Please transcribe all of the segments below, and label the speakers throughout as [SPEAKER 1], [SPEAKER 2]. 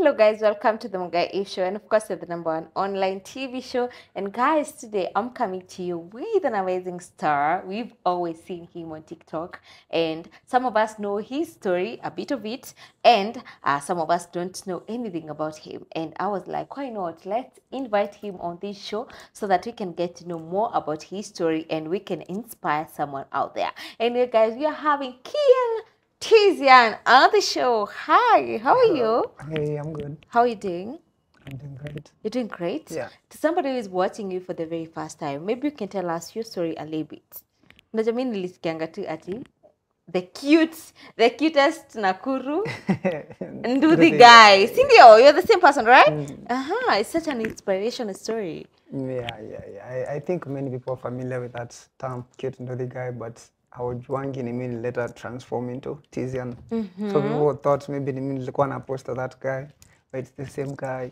[SPEAKER 1] Hello guys, welcome to the Mungai Eve Show, and of course you're the #1 online TV show. And guys, today I'm coming to you with an amazing star. We've always seen him on TikTok, and some of us know his story, a bit of it, and some of us don't know anything about him. And I was like, why not? Let's invite him on this show so that we can get to know more about his story and we can inspire someone out there. Anyway, guys, we are having Kian Tizian on the show. Hi, how are you?
[SPEAKER 2] Hey, I'm good.
[SPEAKER 1] How are you doing?
[SPEAKER 2] I'm doing great.
[SPEAKER 1] You're doing great?
[SPEAKER 2] Yeah.
[SPEAKER 1] To somebody who is watching you for the very first time, maybe you can tell us your story a little bit. Unajua mimi nilisikianga tu ati the cutest Nakuru Nduthi guy. Sindio, you're the same person, right? It's such an inspirational story.
[SPEAKER 2] Yeah. I think many people are familiar with that term, cute Nduthi guy, but hawajwangi ni mimi later transform into Tizian. So people thought maybe ni mimi nilikuwa na poster that guy, but it's the same guy.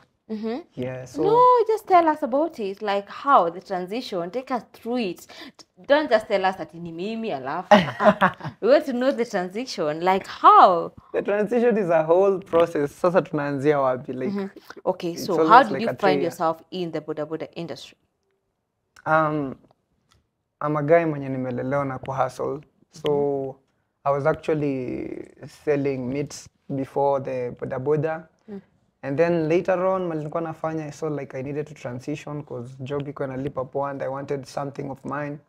[SPEAKER 2] Yeah, so
[SPEAKER 1] No, just tell us about it, like how the transition, take us through it. Don't just tell us that ni mimi alafu. We want to know the transition, like how.
[SPEAKER 2] the transition is a whole process. Sasa tunaanzia wapi, like
[SPEAKER 1] Okay,
[SPEAKER 2] it's
[SPEAKER 1] so how
[SPEAKER 2] almost
[SPEAKER 1] did
[SPEAKER 2] like
[SPEAKER 1] you
[SPEAKER 2] a
[SPEAKER 1] find
[SPEAKER 2] tree.
[SPEAKER 1] yourself in the boda industry?
[SPEAKER 2] I'm a guy mwenye nimelelewa na kuhustle. So I was actually selling meat before the boda. And then later on, nilikuwa nafanya, I saw like I needed to transition because job iko inalipa poa and I wanted something of mine.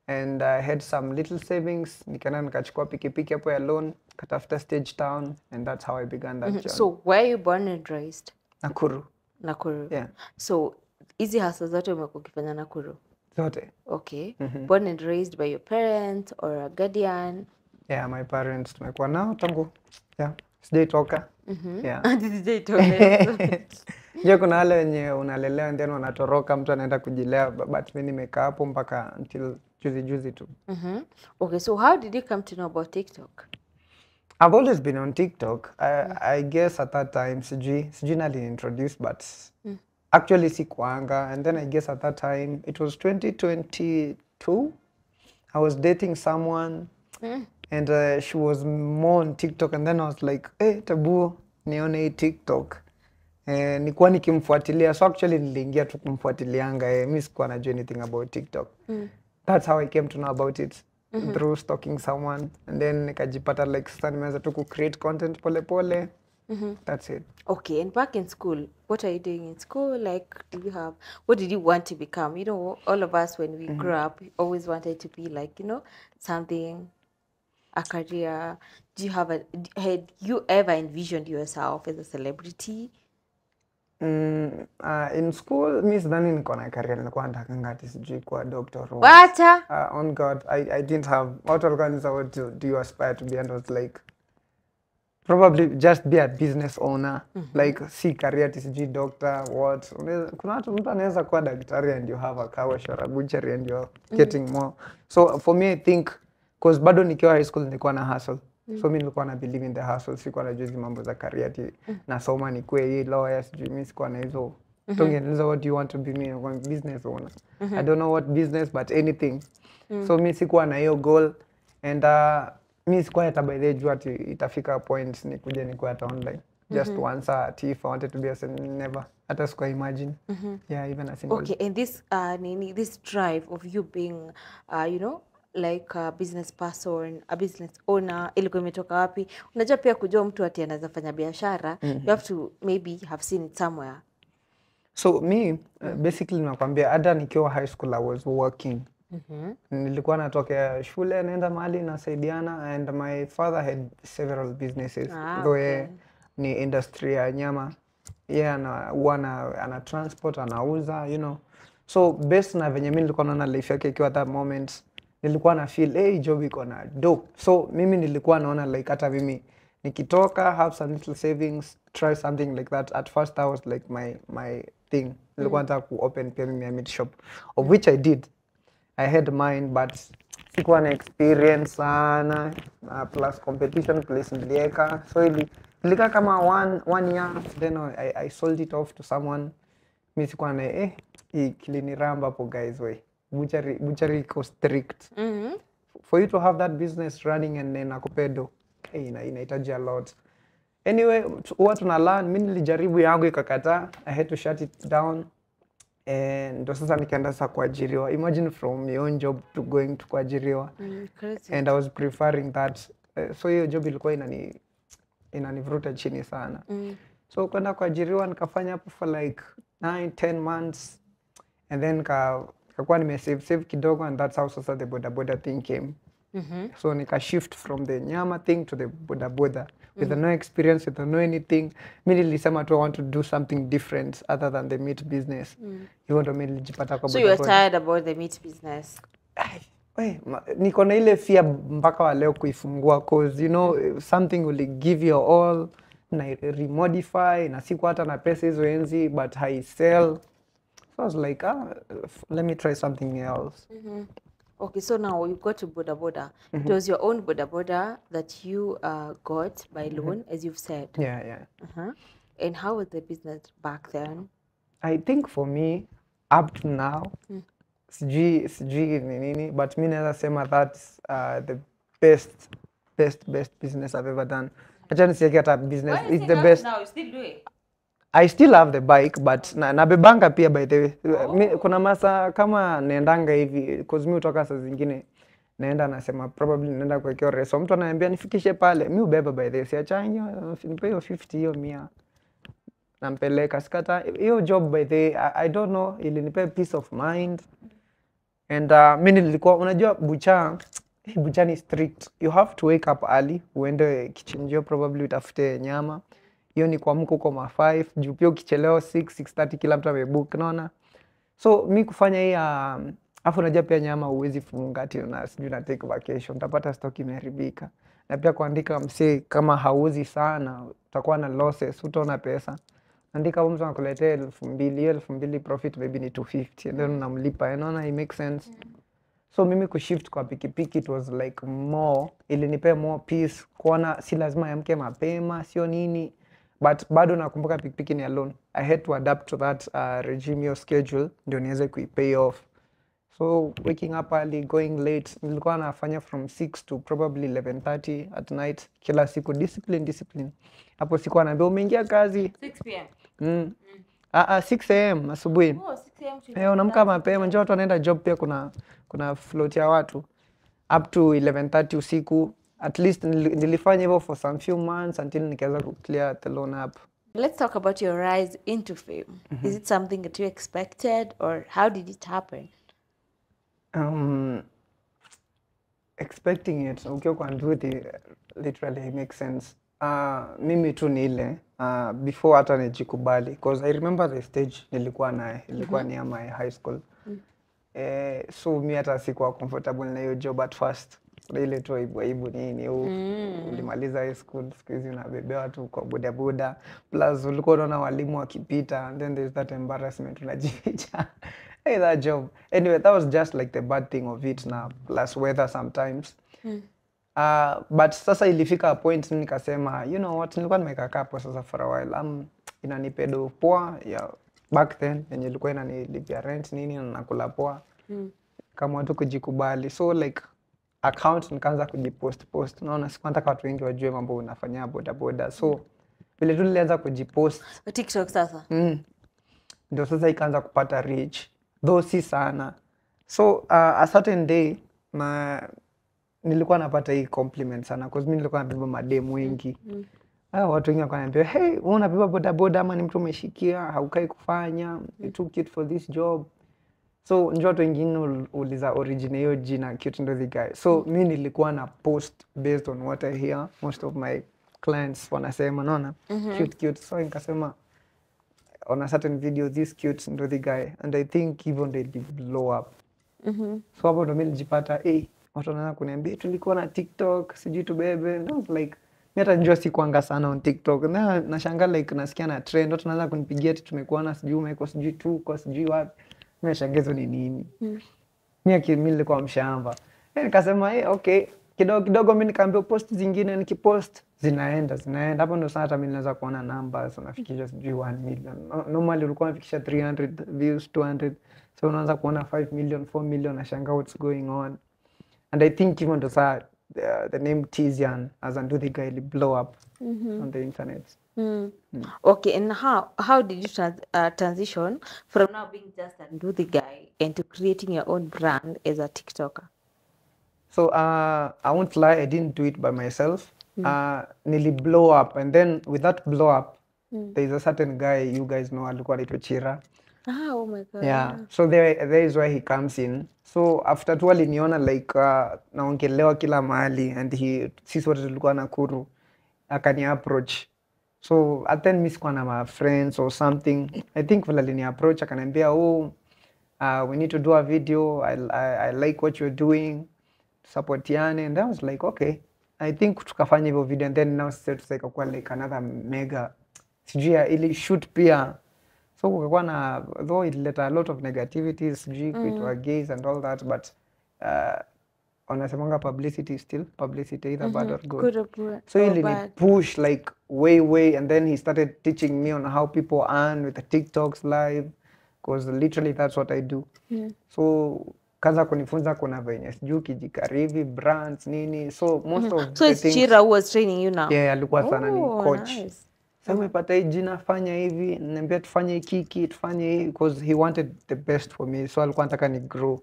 [SPEAKER 2] And I had some little savings. Nikaenda nikachukua pikipiki hapo ya loan, katafuta Stage Town, and that's how I began that job.
[SPEAKER 1] So where are you born and raised?
[SPEAKER 2] Nakuru.
[SPEAKER 1] Nakuru.
[SPEAKER 2] Yeah.
[SPEAKER 1] So hizi hustle zote umekuwa ukifanya Nakuru?
[SPEAKER 2] Zote.
[SPEAKER 1] Okay. Born and raised by your parents or a guardian?
[SPEAKER 2] Yeah, my parents tumekuwa nao tangu. Yeah. Sijaitoka. Yeah. Je, kuna wale wenye unalelewa and then wanatoroka, mtu anaenda kujilea, but mimi nimekaa hapo mpaka until juzi tu.
[SPEAKER 1] Okay, so how did you come to know about TikTok?
[SPEAKER 2] I've always been on TikTok. I guess at that time sijui nali introduced, but actually sikuanga. And then I guess at that time it was 2022. I was dating someone and she was more on TikTok, and then I was like, hey, Tabu, nione hii TikTok. Nikuwa nikimfuatilia, so actually niliingia tu kumfuatilianga, mimi sikuwa najua anything about TikTok. That's how I came to know about it, through stalking someone, and then nikajipata like sasa nimeanza tu ku create content pole pole. That's it.
[SPEAKER 1] Okay, and back in school, what are you doing in school? Like, what did you want to become? You know, all of us when we grew up, we always wanted to be like, you know, something, a career. Had you ever envisioned yourself as a celebrity?
[SPEAKER 2] In school, mi sidhani niko na career, nilikuwa natakanga ati sijui kuwa doctor.
[SPEAKER 1] What?
[SPEAKER 2] On God, I didn't have, watu walikuwa wananiuliza what do you aspire to be, and I was like, probably just be a business owner. Like, si career ati sijui doctor, what. Kuna mtu anaweza kuwa daktari and you have a car wash or a butchery and you're getting more. So for me, I think, because bado nikiwa high school nilikuwa na hustle. So mi nilikuwa na believe in the hustle, sikuwa najua hizi mambo za career ati nasoma nikuwe hii lawyer, sijui mi sikuwa na hizo. Tungeniuliza what do you want to be, me I'm business owner. I don't know what business, but anything. So mi sikuwa na hiyo goal, and mi sikuwa hata by the jua ati itafika point nikuje nikuwe hata online. Just once if I wanted to be a never. Hata sikuwa imagine. Yeah, even a single.
[SPEAKER 1] Okay, and this drive of you being, you know, like a business person, a business owner, ilikuwa imetoka wapi? Unajua pia kujua mtu ati anaweza fanya biashara, you have to maybe have seen it somewhere.
[SPEAKER 2] So me, basically nakwambia, hata nikiwa high school I was working. Nilikuwa natokea shule, naenda mahali nasaidiana, and my father had several businesses. Though ni industry ya nyama. Yeah, ana transport, anauza, you know. So based na venye mimi nilikuwa naona life yake ikiwa that moment, nilikuwa na feel hey, job iko na dope. So mimi nilikuwa naona like hata mimi nikitoka, have some little savings, try something like that. At first that was like my thing. Nilikuwa nataka ku open pia mimi a meat shop, of which I did. I had mine, but sikuwa na experience sana, plus competition place nilieka. So ilikaa kama one year, then I sold it off to someone. Mimi sikuwa na kiliniramba hapo guys way. Butchery iko strict. For you to have that business running and then akupedo, inahitaji a lot. Anyway, huwa tuna learn. Mimi nilijaribu yangu ikakataa, I had to shut it down. And ndo sasa nikaenda sasa kuajiriwa. Imagine from your own job to going to kuajiriwa.
[SPEAKER 1] Crazy.
[SPEAKER 2] And I was preferring that. So hiyo job ilikuwa inanivuruta chini sana. So kwenda kuajiriwa nikafanya hapo for like 9-10 months. And then nikakuwa nimesave kidogo, and that's how sasa the boda thing came. So nika shift from the nyama thing to the boda with no experience, with no anything. Mimi nilisema tu I want to do something different other than the meat business. Hivyo ndo mimi nilijipata kwa
[SPEAKER 1] So you were tired about the meat business?
[SPEAKER 2] Niko na ile fear mpaka wa leo kuifungua, cause you know something will give you all na remodify na siku hata na pesa hizo enzi, but I sell. So I was like, let me try something else.
[SPEAKER 1] Okay, so now you got to boda. It was your own boda that you got by loan, as you've said.
[SPEAKER 2] Yeah.
[SPEAKER 1] And how was the business back then?
[SPEAKER 2] I think for me, up to now, sijui ni nini, but mi naweza sema that's the best business I've ever done. Acha nisiweke hata business, it's the best.
[SPEAKER 1] Now you still do it?
[SPEAKER 2] I still have the bike, but nabebanga pia by the way. Kuna masa kama naendanga hivi, because mi utoka saa zingine naenda nasema probably naenda kuwekea reso. Mtu ananiambia nifikishe pale, mi ubeba by the way. Siachangi, nipe hiyo 50 hiyo 100. Nampeleka sikata. Hiyo job by the way, I don't know, ilinipe peace of mind. And mimi nilikuwa unajua bucha ni strict. You have to wake up early, uende kichinjio probably utafute nyama. Hiyo ni kuamka huko 5, juu pia ukichelewa 6:30 kila mtu amebook, unaona. So mi kufanya hii afu unajua pia nyama huwezi funga ati na sijui na take vacation, utapata stock imeharibika. Na pia kuandika msee kama hauzi sana, utakuwa na losses, utaona pesa. Andika mtu anakuletea 2,000, hiyo 2,000 profit maybe ni 250, and then unamlipa, unaona, it makes sense. So mimi kushift kwa pikipiki, it was like more, ilinipea more peace, kuona si lazima yamke mapema, sio nini. But bado nakumbuka pikipiki ni alone. I had to adapt to that regime or schedule ndio niweze kuipay off. So waking up early, going late, nilikuwa nafanya from 6 to probably 11:30 at night kila siku. Discipline. Hapo sikuwa naambia umeingia kazi
[SPEAKER 1] 6 p.m.
[SPEAKER 2] 6 a.m. asubuhi.
[SPEAKER 1] Oh, 6 a.m.
[SPEAKER 2] Unamka mapema, njoo watu wanaenda job pia, kuna float ya watu up to 11:30 usiku. At least nilifanya hivyo for some few months until nikaweza clear the loan up.
[SPEAKER 1] Let's talk about your rise into fame. Is it something that you expected, or how did it happen?
[SPEAKER 2] Expecting it, ukiwa kwa nduthi, literally it makes sense. Mimi tu ni ile before hata nijikubali, because I remember the stage nilikuwa naye, ilikuwa ni ya my high school. So mi hata sikuwa comfortable na hiyo job at first. Ile tu aibu nini, ulimaliza high school, siku hizi unabebewa tu kwa bodaboda, plus ulikuwa unaona walimu wakipita, and then there's that embarrassment unajificha. Hey, that job. Anyway, that was just like the bad thing of it now, plus weather sometimes. But sasa ilifika a point nikasema, you know what, nilikuwa nimekaa hapo sasa for a while. Inanipedo poa ya back then, yenye ilikuwa inanilipia rent nini na nakula poa. Kama watu kujikubali. So like account nikaanza kujipost. Naona siku nataka watu wengi wajue mambo unafanya boda. So vile tu nilianza kujipost
[SPEAKER 1] TikTok sasa.
[SPEAKER 2] Ndio sasa ikaanza kupata reach. Though si sana. So a certain day nilikuwa napata hii compliment sana, because mimi nilikuwa nabeba mademu wengi. Watu wengi wakaniambia, hey, wewe unabeba boda ama ni mtu umeshikia, haukai kufanya, you too cute for this job. So njoo watu wengine uliza origin hiyo jina cute ndo the guy. So mimi nilikuwa na post based on what I hear most of my clients wanasema, naona cute. So nikasema on a certain video, this cute ndo the guy, and I think even they blow up. So hapo ndo mimi nilijipata, watu wanaanza kuniambia tulikuwa na TikTok, sijui tubebe. And I was like, mimi hata njoo sikuanga sana on TikTok. Na nashangaa like nasikia na trend, watu wanaanza kunipigia eti tumekuona sijui umeko sijui tu kwa sijui wapi. Mimi nashangaa ni nini. Mimi nilikuwa mshamba. Nikasema okay, kidogo mimi nikaambia post zingine, nikipost zinaenda. Hapo ndo sana hata mimi naweza kuona numbers, unafikisha sijui 1 million. Normally ulikuwa unafikisha 300 views, 200. So unaanza kuona 5 million, 4 million, nashangaa what's going on. And I think even though the name Tizian as Nduthi guy blow up on the internet.
[SPEAKER 1] Okay, and how did you transition from now being just a do the guy into creating your own brand as a TikToker?
[SPEAKER 2] So I won't lie, I didn't do it by myself. Nearly blow up, and then with that blow up, there's a certain guy you guys know alikuwa anaitwa Chira.
[SPEAKER 1] Oh my God.
[SPEAKER 2] Yeah. So there is where he comes in. So after tu aliniona like naongelewa kila mahali and sisi wote tulikuwa Nakuru, akani approach. So at then mi sikuwa na my friends or something. I think vile alini approach akaniambia we need to do a video. I like what you're doing. Supportiane, and I was like okay. I think tukafanya hivyo video and then now sasa ikakuwa like another mega sijui ili shoot pia. So kukakuwa na though it led a lot of negativities sijui kuitwa gays and all that, but wanasemanga publicity is still publicity, either bad or good. So ili ni push like way and then he started teaching me on how people earn with the TikToks live, because literally that's what I do. So kaza kunifunza kuna venye sijui kijikarivi brands nini, so most of
[SPEAKER 1] so
[SPEAKER 2] the
[SPEAKER 1] it's
[SPEAKER 2] things,
[SPEAKER 1] Chira who was training you now?
[SPEAKER 2] yeah, alikuwa sana ni coach.
[SPEAKER 1] Nice.
[SPEAKER 2] Sasa umepata hii jina, fanya hivi, niambia tufanye hiki tufanye hii, because he wanted the best for me, so alikuwa anataka ni grow.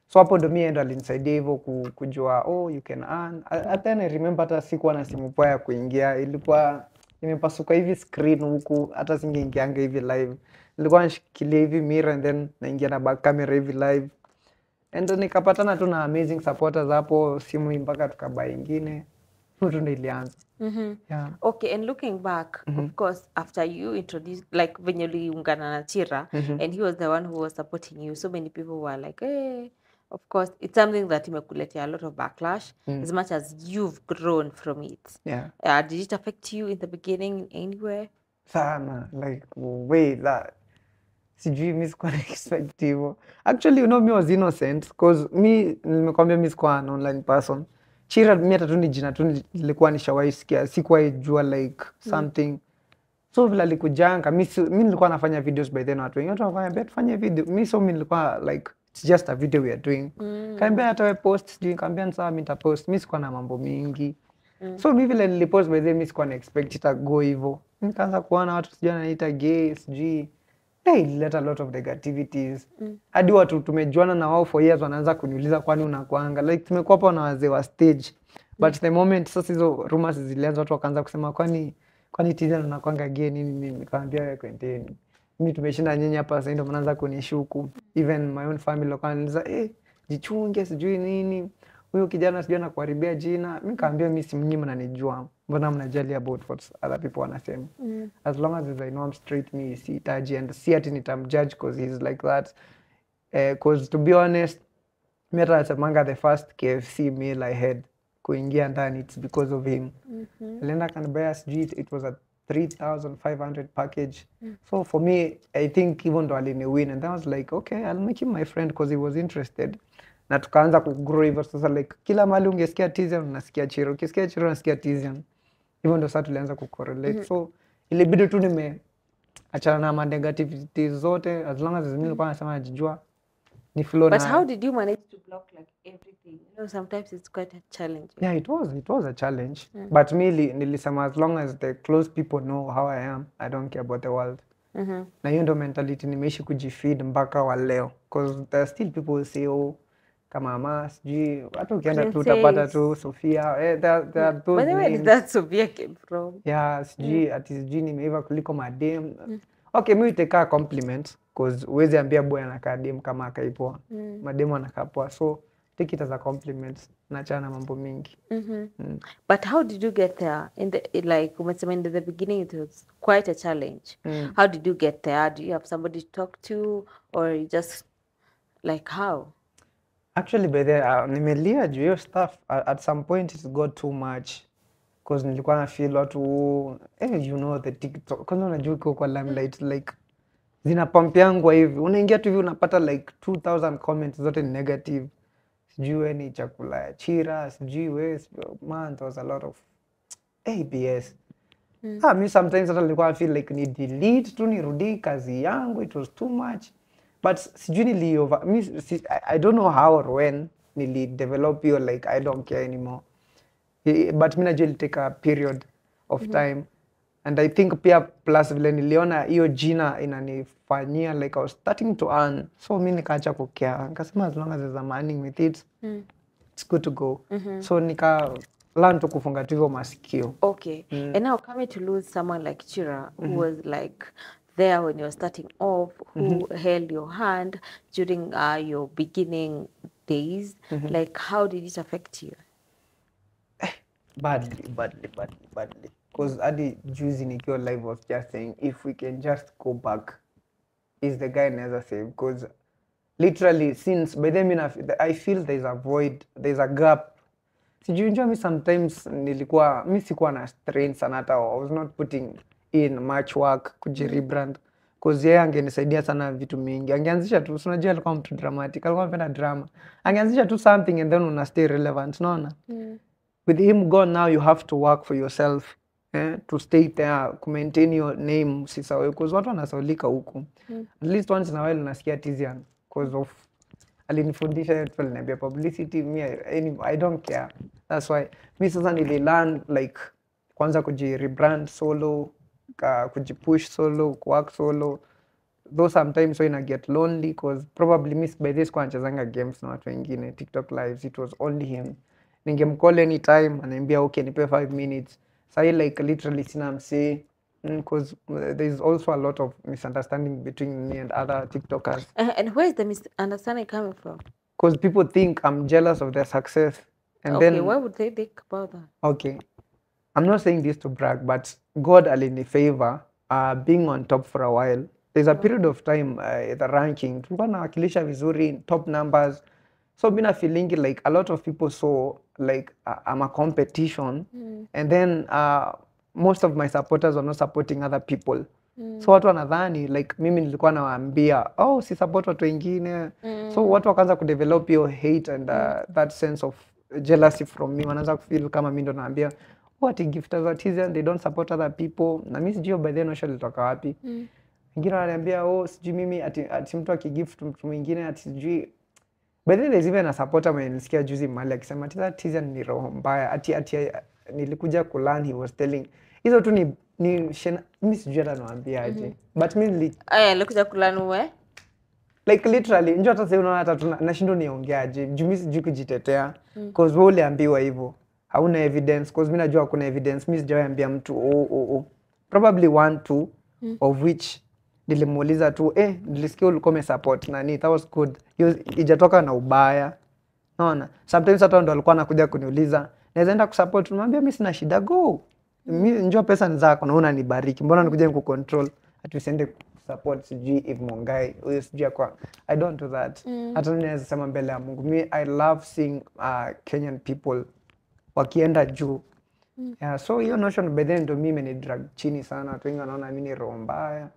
[SPEAKER 2] So hapo ndo mimi ndo alinisaidia hivyo kujua you can earn. At then I remember hata sikuwa na simu poa ya kuingia, ilikuwa imepasuka hivi screen huku, hata singeingianga hivi live. Nilikuwa nashikilia hivi mirror and then naingia na back camera hivi live. And nikapatana tu na amazing supporters hapo, simu mpaka tukabai ingine. Hiyo ndo ilianza. Yeah.
[SPEAKER 1] Okay, and looking back, of course, after you introduced, like when you uliungana na Chira, and he was the one who was supporting you, so many people were like, hey, of course, it's something that imekuletea a lot of backlash, as much as you've grown from it.
[SPEAKER 2] Yeah.
[SPEAKER 1] Did it affect you in the beginning in any way?
[SPEAKER 2] Sana, like way that sijui mi sikuwa na expect hivyo. Actually, you know, me was innocent because nimekwambia mi sikuwa an online person. Chira mi hata tu ni jina tu nilikuwa nishawahi sikia, sikuwahi jua like something. So vile alikujanga, mi nilikuwa nafanya videos by then, watu wengi wanafanya tufanye video. Mi nilikuwa like it's just a video we are doing. Kaambia hata we post, sijui kaambia sawa mimi nitapost. Mi sikuwa na mambo mingi. So mi vile nilipost by then mi sikuwa na expect ita go hivyo. Nikaanza kuona watu sijui wanaita gay, sijui let a lot of negativities. Hadi watu tumejuana na wao for years wanaanza kuniuliza kwani unakuanga. Like tumekuwa hapa na wazee wa stage. But the moment sasa hizo rumors zilianza, watu wakaanza kusema kwani Tizian unakuanga gay nini, nikamwambia wewe kwendeni. Mimi tumeshinda nyinyi hapa sasa ndio mnaanza kunishuku. Even my own family wakaniuliza jichunge sijui nini. Huyo kijana sijui anakuharibia jina. Mimi nikamwambia mimi si mnyinyi mnanijua. Mbona mnajali about what other people wanasema? As long as I know I'm straight, me sihitaji, and si ati nitamjudge because he's like that. Because to be honest, mimi hata nasemanga the first KFC meal I had kuingia ndani, it's because of him. Alienda kanibaya sijui, it was a 3,500 package. So for me, I think even though alini win, and I was like, okay, I'll make him my friend because he was interested. Na tukaanza kugrow hivyo sasa, like kila mahali ungesikia Tizian unasikia Chiro, ukisikia Chiro unasikia Tizian. Hivyo ndo sasa tulianza kucorrelate. So ilibidi tu nimeachana na negativities zote, as long as mimi nilikuwa nasema najijua ni flow.
[SPEAKER 1] But how did you manage to block like everything? You know, sometimes it's quite a challenge.
[SPEAKER 2] Yeah, it was a challenge. But me nilisema as long as the close people know how I am, I don't care about the world. Na hiyo ndo mentality nimeishi kujifeed mpaka wa leo, because there are still people who say kama ama sijui hata ukienda tu utapata tu Sofia, there are those names.
[SPEAKER 1] Where did that Sofia came from?
[SPEAKER 2] Yeah, sijui ati sijui nimeiva kuliko madem. Okay, mimi nitaka compliment because uwezi ambia boy anakaa dem kama akaipoa. Madem anakaa poa, so take it as a compliment. Naachana mambo mingi.
[SPEAKER 1] But how did you get there? In the beginning it was quite a challenge. How did you get there? Do you have somebody to talk to, or you just like how?
[SPEAKER 2] Actually, by the nimelia juu hiyo stuff. At some point it got too much, because nilikuwa na feel watu you know the TikTok, kwanza unajua uko kwa limelight, like zinapampiangwa hivi, unaingia tu hivi unapata like 2000 comments zote ni negative. Sijui wewe ni chakula ya Chira, sijui wewe, man, there was a lot of ABS. Me sometimes hata nilikuwa feel like ni delete tu nirudi kazi yangu, it was too much. But sijui I don't know how or when nili develop hiyo like I don't care anymore. But mimi najua take a period of time. And I think pia plus vile niliona hiyo jina inanifanyia like I was starting to earn. So mimi nikaacha kukea. Nikasema as long as there's a money with it, it's good to go. So nika learn to kufunga tu hivyo masikio.
[SPEAKER 1] Okay. And now coming to lose someone like Chira, who was like there when you were starting off, who held your hand during your beginning days, like how did it affect you?
[SPEAKER 2] Badly. Because hadi juzi nikiwa live was just saying if we can just go back, is the guy never save? Because literally since by then I feel there's a void, there's a gap. Sijui mi sometimes mi sikuwa na strain sana hata I was not putting in much work kujirebrand. Because yeye angenisaidia sana vitu mingi. Angeanzisha tu, unajua alikuwa mtu dramatic, alikuwa anapenda drama. Angeanzisha tu something and then una stay relevant, unaona? With him gone now, you have to work for yourself, to stay there, to maintain your name, sisawe, because watu wanasaulika huku. At least once in a while unasikia Tizian, because of alinifundisha yetu aliniambia publicity, I don't care. That's why mi sasa nililearn like kwanza kujirebrand solo, kujipush solo, work solo. Though sometimes when I get lonely, because probably miss by this kwa anachezanga games na watu wengine, TikTok lives, it was only him. Ningemcall anytime anaambia okay nipe 5 minutes. Sai like literally sina msee, because there's also a lot of misunderstanding between me and other TikTokers.
[SPEAKER 1] And where is the misunderstanding coming from?
[SPEAKER 2] Because people think I'm jealous of their success. And
[SPEAKER 1] okay,
[SPEAKER 2] then,
[SPEAKER 1] why would they think about that?
[SPEAKER 2] Okay, I'm not saying this to brag, but God alini favor being on top for a while. There's a period of time the ranking tulikuwa nawakilisha vizuri, top numbers. So mina feeling like a lot of people saw like I'm a competition, and then most of my supporters were not supporting other people. So watu wanadhani like mimi nilikuwa nawaambia si support watu wengine. So watu wakaanza kudevelop your hate and that sense of jealousy from me. Wanaanza kufeel kama mimi ndo naambia ati gifters wa Tizian they don't support other people. Na mimi sijui by then ilitoka wapi. Wengine wananiambia sijui mimi ati mtu akigift mtu mwingine ati sijui. By the way, there's even a supporter mwenye nilisikia juzi mahali akisema Tizian ni roho mbaya. Ati nilikuja kulearn, he was telling. Hizo tu ni mimi sijui hata naambia aje. But mimi
[SPEAKER 1] nilikuja kulearn uwe?
[SPEAKER 2] Like literally, njoo hata sasa unaona hata nashindwa niongeaje. Juu mimi sijui kujitetea. Because wewe uliambiwa hivyo. Hauna evidence. Because mimi najua kuna evidence. Mimi sijawahi ambia mtu probably 1-2 of which nilimuuliza tu nilisikia ulikuwa umesupport nani, that was good. Ijatoka na ubaya. Unaona? Sometimes hata ndo alikuwa anakuja kuniuliza, naweza enda kusupport, nimwambia mimi sina shida, go. Mimi njoo pesa ni zako na unanibariki. Mbona nikuja kucontrol? Ati usiende kusupport sijui Eve Mongai, huyo sijui kwa. I don't do that. Hata ninaweza sema mbele ya Mungu. I love seeing Kenyan people wakienda juu. Yeah, so hiyo notion by then ndo mimi ni drag chini sana. Watu wengi wanaona mimi ni roho mbaya.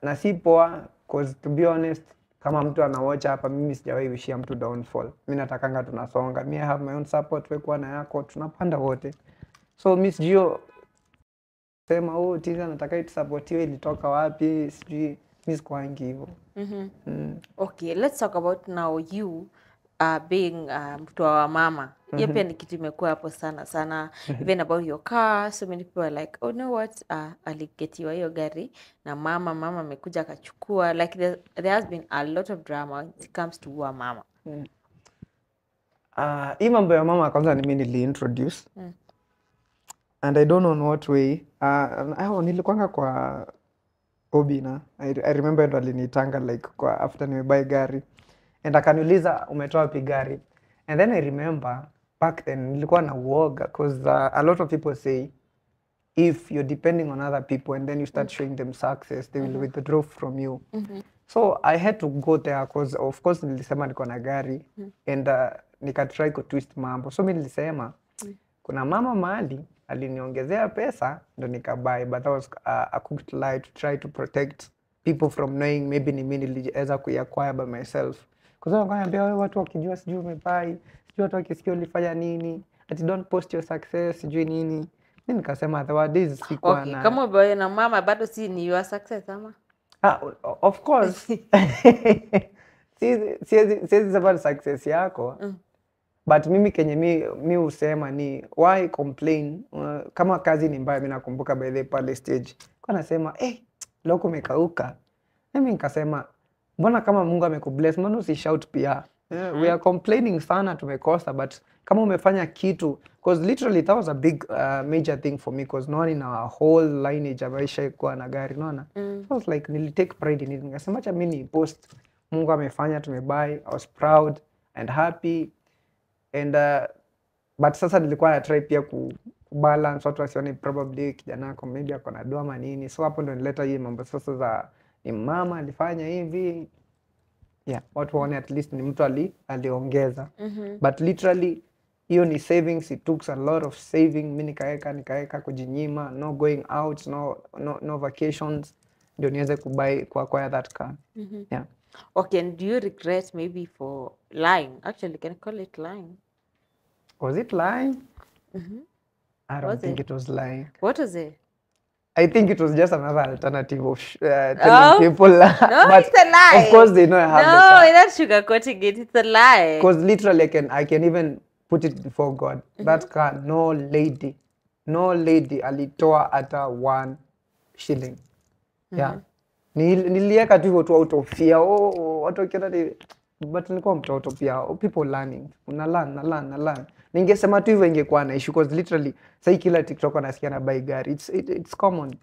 [SPEAKER 2] Na si poa, because to be honest, kama mtu anawatch hapa mimi sijawahi wishia mtu downfall. Mimi natakanga tunasonga. Mimi I have my own support, wewe kwa na yako, tunapanda wote. So Miss Gio sema Tizian nataka itusapotiwe, ilitoka wapi? Sijui Miss kwangi hivyo.
[SPEAKER 1] Okay, let's talk about now you being mtu wa mama. Hiyo pia ni kitu imekuwa hapo sana. Even about your car, so many people are like, oh no what, aligetiwa hiyo gari na mama amekuja akachukua. Like there has been a lot of drama when it comes to wa mama.
[SPEAKER 2] Hii mambo ya mama kwanza ni mimi niliintroduce. And I don't know in what way. Nilikuanga kwa Obina. I remember ndo alinitanga like kwa after nimebuy gari. And akaniuliza umetoa wapi gari? And then I remember back then nilikuwa na uoga because a lot of people say if you're depending on other people and then you start showing them success, they will withdraw from you. So I had to go there because of course nilisema niko na gari and nikatry ku twist mambo. So mimi nilisema kuna mama mahali aliniongezea pesa ndo nikabuy, but that was a cooked lie to try to protect people from knowing maybe ni mimi niliweza kuacquire by myself. Kwa sababu wakaniambia wewe watu wakijua sijui umebuy, sijui watu wakisikia ulifanya nini, ati don't post your success sijui nini. Mimi nikasema the word is sikuwa
[SPEAKER 1] okay, na kama boy na mama bado si ni your success ama?
[SPEAKER 2] Of course. Siwezi sema success yako. But mimi kenye mi husema ni why complain kama kazi ni mbaya. Mimi nakumbuka by the pale stage kwa nasema leo kumekauka. Mimi nikasema mbona kama Mungu amekubless mbona usishout pia? We are complaining sana tumekosa, but kama umefanya kitu, because literally that was a big major thing for me, because no one in our whole lineage ameisha kuwa na gari, unaona. So I was like nili take pride in it, nikasema acha mimi ni post Mungu amefanya tumebuy. I was proud and happy and but sasa nilikuwa na try pia balance watu wasione probably kijana wako maybe ako na doa manini, so hapo ndo nileta hii mambo sasa za ni mama alifanya hivi, watu waone at least ni mtu aliongeza. But literally hiyo ni savings, it took a lot of saving. Mimi nikaeka kujinyima, no going out, no vacations, ndio niweze kuacquire that car.
[SPEAKER 1] Okay, and do you regret maybe for lying? Actually, can I call it lying?
[SPEAKER 2] Was it lying? I don't think it was lying.
[SPEAKER 1] What was it?
[SPEAKER 2] I think it was just another alternative of telling people.
[SPEAKER 1] No,
[SPEAKER 2] but
[SPEAKER 1] it's a lie.
[SPEAKER 2] Of course, they know I have the car.
[SPEAKER 1] No, you're not sugarcoating it. It's a lie.
[SPEAKER 2] Because literally, I can even put it before God. That car, no lady alitoa hata 1 shilling. Nilieka tu hivyo tu out of fear. Watu wakiona but nilikuwa mtoto pia. People learning. Una learn. Ningesema tu hivyo ingekuwa na issue, because literally sai kila TikTok anasikia na buy gari. It's common.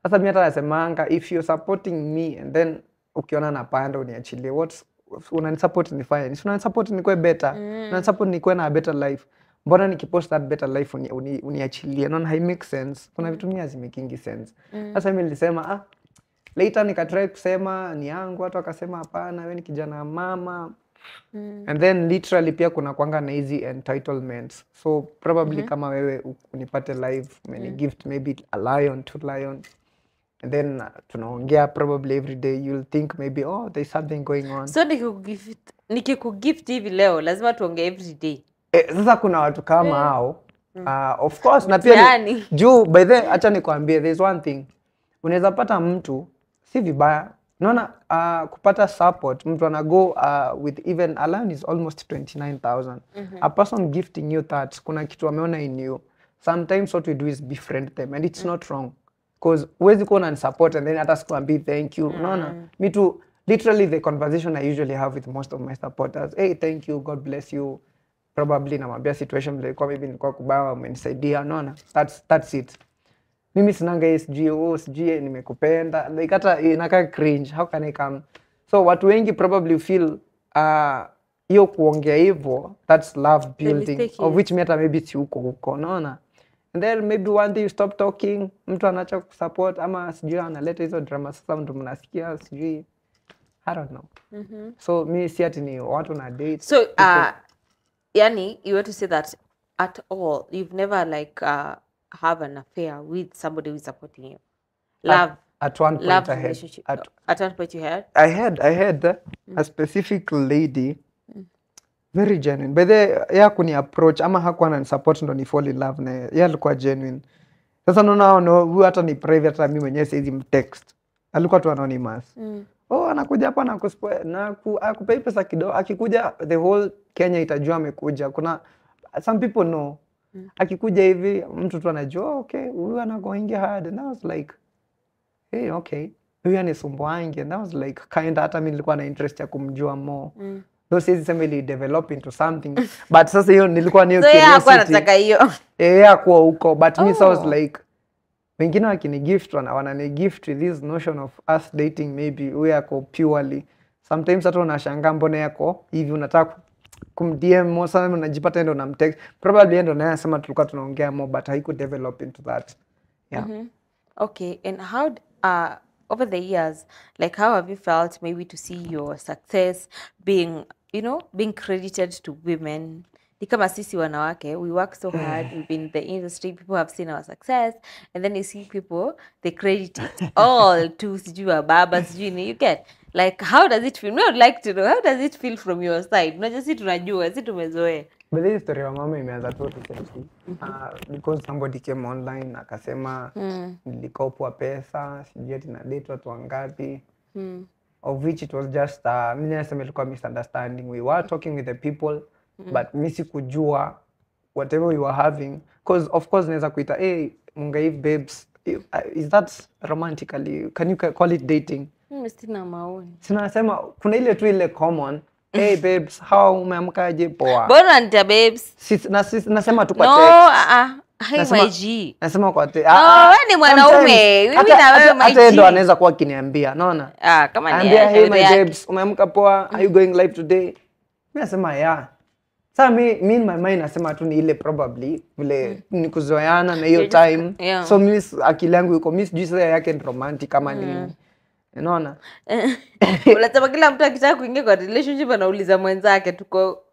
[SPEAKER 2] Sasa mimi hata nasemanga if you're supporting me and then ukiona napanda uniachilie, unanisupport nifanye? Si unanisupport nikuwe better. Unanisupport nikuwe na a better life. Mbona nikipost that better life uniachilie? Naona hai make sense. Kuna vitu mimi hazimakingi sense. Sasa mimi nilisema later nikatry kusema ni yangu, watu wakasema hapana, wewe ni kijana mama. And then literally pia kuna kwanga na hizi entitlements. So probably kama wewe unipate live, many gift maybe a lion, 2 lion. And then tunaongea probably every day, you'll think maybe there's something going on.
[SPEAKER 1] So nikikugift hivi leo lazima tuongee every day.
[SPEAKER 2] Sasa kuna watu kama hao. Of course na pia juu by the acha nikwambie there's one thing. Unaweza pata mtu si vibaya. Unaona kupata support, mtu ana go with even alone is almost 29,000. A person gifting you that, kuna kitu ameona in you. Sometimes what we do is befriend them, and it's not wrong. Because huwezi kuwa na support and then hata sikuambii thank you. Unaona? Me too. Literally the conversation I usually have with most of my supporters, hey, thank you, God bless you. Probably namwambia situation vile ilikuwa, maybe nilikuwa kubaya, umenisaidia. Unaona? That's it. Mimi sinanga sijui nimekupenda, like hata inakaa cringe, how can I come? So watu wengi probably feel hiyo kuongea hivyo, that's love building, of which me hata maybe si huko unaona. And then maybe one day you stop talking, mtu anaacha kusupport ama sijui analeta hizo drama, sasa mtu mnasikia sijui, I don't know. So mimi si ati ni watu na date.
[SPEAKER 1] So yani you want to say that at all you've never like have an affair with somebody who is supporting you? Love
[SPEAKER 2] at one point
[SPEAKER 1] love
[SPEAKER 2] I had
[SPEAKER 1] relationship. At one point you had?
[SPEAKER 2] I had a specific lady, very genuine. By the ya kuni approach ama hakuwa na support ndo ni fall in love na yeye alikuwa genuine. Sasa naona huyu hata ni private, hata mimi mwenyewe siwezi mtext. Alikuwa tu anonymous. Anakuja hapa na akupei pesa kidogo, akikuja the whole Kenya itajua amekuja. Kuna some people know. Akikuja hivi mtu tu anajua okay, huyu anagoingia hard, and I was like hey, okay, huyu anisumbuange, and I was like kind, hata mimi nilikuwa na interest ya kumjua more. Those says family develop into something, but sasa hiyo nilikuwa niyo curiosity.
[SPEAKER 1] So yeye anataka hiyo.
[SPEAKER 2] Kwa huko, but me so I was like wengine wakini gift wanani gift with this notion of us dating, maybe we are purely. Sometimes hata unashangaa mbona yako hivi unataka kumdm more sana, unajipata ndo namtext, probably ndo naye anasema tulikuwa tunaongea more, but I could develop into that.
[SPEAKER 1] Okay, and how over the years, like how have you felt maybe to see your success being credited to women? Ni kama sisi wanawake, we work so hard, we've been in the industry, people have seen our success, and then you see people, they credit it all to sijui baba, sijui you get. Like, how does it feel? We would like to know, how does it feel from your side? Unajua si tunajua, si tumezoea.
[SPEAKER 2] But the story wa mama imeanza tu recently. Because somebody came online akasema nilikopwa pesa, sijui ati na date watu wangapi. Of which it was just mimi nasema ilikuwa misunderstanding. We were talking with the people, but mi sikujua whatever we were having, because of course naweza kuita hey Mungai babes, is that romantically, can you call it dating?
[SPEAKER 1] Mimi sina maoni.
[SPEAKER 2] Sinasema kuna ile tu ile common hey babes, how umeamkaje? Poa.
[SPEAKER 1] Mbona nita babes?
[SPEAKER 2] Nasema tu kwa
[SPEAKER 1] No,
[SPEAKER 2] text.
[SPEAKER 1] Hey my G.
[SPEAKER 2] Nasema kwa text.
[SPEAKER 1] Wewe ni mwanaume. Mimi na wewe my G.
[SPEAKER 2] Hata ndo anaweza kuwa akiniambia, naona?
[SPEAKER 1] Kama ni
[SPEAKER 2] ambia hey my babes, umeamka poa? Are you going live today? Mimi nasema yeah. Sasa me in my mind nasema tu ni ile probably vile ni kuzoeana na hiyo time. So mimi akili yangu yuko mimi sijui sasa yake ni romantic kama nini. Unaona?
[SPEAKER 1] Unasema kila mtu akitaka kuingia kwa relationship anauliza mwenzake tuko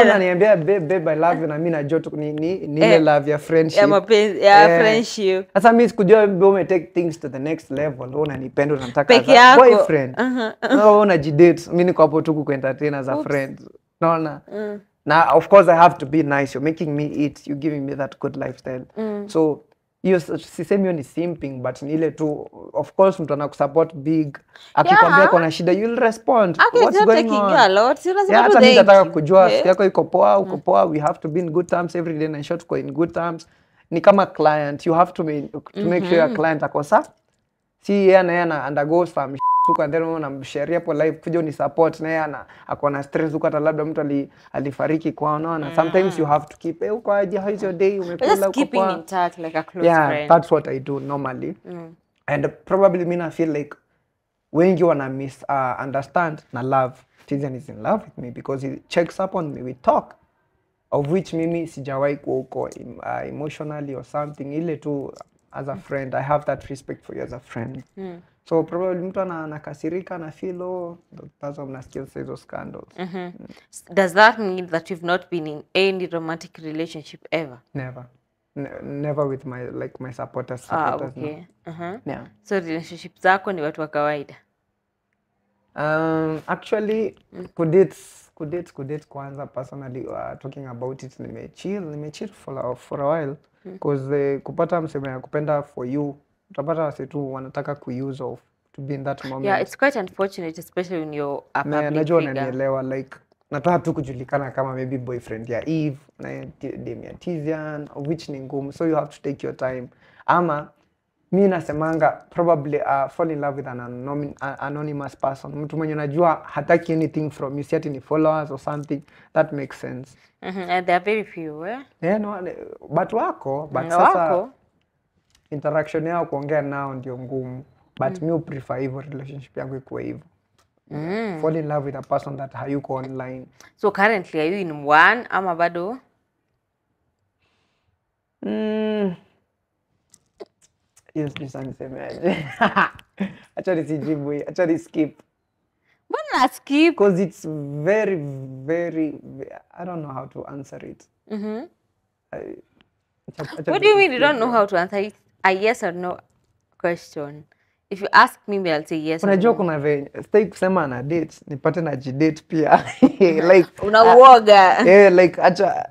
[SPEAKER 2] unaniambia babe I love you na mimi najua tu ni ile love ya friendship.
[SPEAKER 1] Ya mapenzi ya friendship.
[SPEAKER 2] Sasa mimi sikujua wewe take things to the next level. Wewe unanipenda unataka boyfriend. Wewe unajidate. Mimi niko hapo tu kuentertain as a friend. Naona? Now of course I have to be nice. You're making me eat. You're giving me that good lifestyle. So hiyo sisemi hiyo ni simping, but ni ile tu of course mtu anakusupport big, akikwambia kuna shida you'll respond. What's going on? Hata mimi nataka kujua siku yako iko poa, uko poa, we have to be in good terms every day, na short go in good terms. Ni kama client, you have to make sure your client akosa si yeye ana undergo some suka, and then unamshare hapo live kuja ni support, na yeye ako na stress huko, hata labda mtu alifariki kwao, unaona. Sometimes you have to keep uko aje, how is your day, umekula uko
[SPEAKER 1] keeping in touch like a close friend.
[SPEAKER 2] That's what I do normally. And probably I feel like wengi wana understand na love. Tizian is in love with me because he checks up on me, we talk, of which mimi sijawahi kuwa huko emotionally or something. Ile tu as a friend, I have that respect for you as a friend. So probably mtu anakasirika na feel that's why mnasikia hizo scandals.
[SPEAKER 1] Does that mean that you've not been in any romantic relationship ever?
[SPEAKER 2] Never. Never with my supporters.
[SPEAKER 1] Okay.
[SPEAKER 2] No. Yeah.
[SPEAKER 1] So relationship zako ni watu wa kawaida?
[SPEAKER 2] Actually kudate kwanza personally, talking about it, nimechill for a while because kupata msemo ya kupenda for you, utapata wase tu wanataka kuuse of to be in that moment.
[SPEAKER 1] Yeah, it's quite unfortunate, especially when you're a public figure.
[SPEAKER 2] Najua unanielewa, like nataka tu kujulikana kama maybe boyfriend ya Eve na dem ya Tizian, which ni ngumu, so you have to take your time. Ama mi nasemanga probably fall in love with an anonymous person, mtu mwenye unajua hataki anything from you, si ati ni followers or something. That makes sense.
[SPEAKER 1] And there are very few, eh?
[SPEAKER 2] Yeah, no, but sasa interaction yao kuongea nao ndio ngumu, but mi prefer hivyo relationship yangu ikuwe hivyo. Fall in love with a person that hayuko online. So
[SPEAKER 1] currently are you in one ama bado?
[SPEAKER 2] Yes, niseme. Actually sijibu, actually skip.
[SPEAKER 1] Mbona skip?
[SPEAKER 2] Because it's very, very, I don't know how to answer it.
[SPEAKER 1] What do you mean you don't know how to answer it? A yes or no question. If you ask me, I'll say yes.
[SPEAKER 2] Unajua kuna venye stay kusema na date, nipate na jidate pia. Like
[SPEAKER 1] unauoga.
[SPEAKER 2] Like acha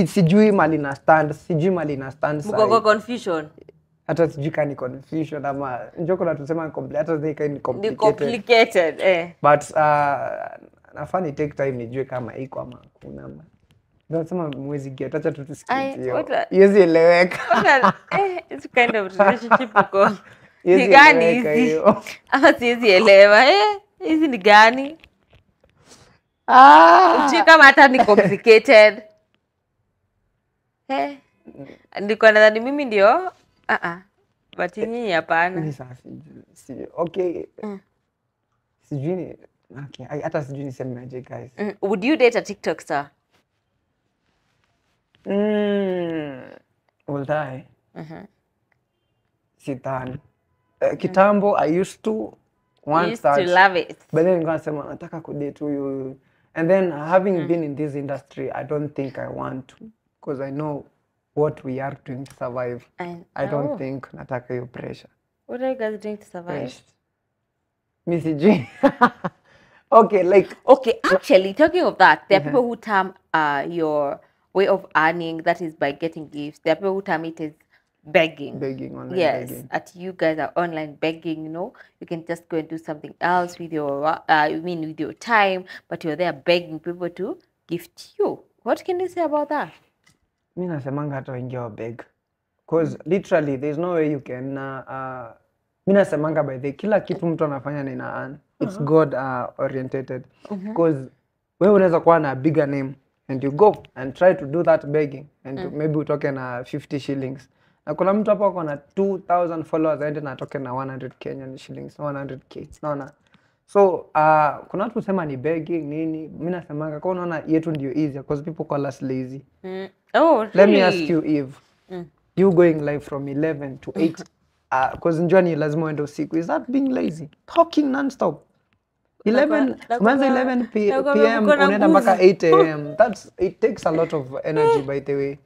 [SPEAKER 2] sijui mali na stand side.
[SPEAKER 1] Mko confusion.
[SPEAKER 2] Hata sijui kani confusion ama njoo kuna tusema hata zile kani
[SPEAKER 1] complicated.
[SPEAKER 2] But nafani take time nijue kama iko ama kuna ama. Nasema mwezi get, acha tu tusikie hiyo. Yezi eleweka.
[SPEAKER 1] It's kind of relationship uko. Ni gani hizi? Ama siwezi elewa. Hizi ni gani? Uchi kama hata ni complicated. Ndiko nadhani mimi ndio but nyinyi hapana.
[SPEAKER 2] Okay. Sijui okay, hata sijui niseme aje guys.
[SPEAKER 1] Would you date a TikTok star?
[SPEAKER 2] Will I? Sidhani. Kitambo I used to
[SPEAKER 1] love it.
[SPEAKER 2] But then nikasema nataka kudate huyu. And then having been in this industry, I don't think I want to, because I know what we are doing to survive. I don't think nataka hiyo pressure.
[SPEAKER 1] What are you guys doing to survive?
[SPEAKER 2] Missy Okay,
[SPEAKER 1] actually, talking of that, there are people who term your way of earning, that is by getting gifts. There are people who term it as begging.
[SPEAKER 2] Online
[SPEAKER 1] begging. At you guys are online begging, you can just go and do something else with your with your time, but you're there begging people to gift you. What can you say about that?
[SPEAKER 2] Mi nasemanga hata wengi wa beg. Because literally there's no way you can mi nasemanga by the kila kitu mtu anafanya ni na earn. It's God orientated. Because wewe unaweza kuwa na bigger name and you go and try to do that begging and maybe utoke na 50 shillings. Na kuna mtu hapo ako na 2000 followers aende na atoke na 100 Kenyan shillings, 100k. Unaona? So kuna watu husema ni begging nini, mimi nasemanga kwa unaona yetu ndio easier because people call us lazy.
[SPEAKER 1] Oh, really?
[SPEAKER 2] Let me ask you Eve. You going live from 11 to 8 because njua ni lazima uende usiku. Is that being lazy? Talking non-stop. 11 umeanza 11 p.m. unaenda mpaka 8 a.m. It takes a lot of energy by the way.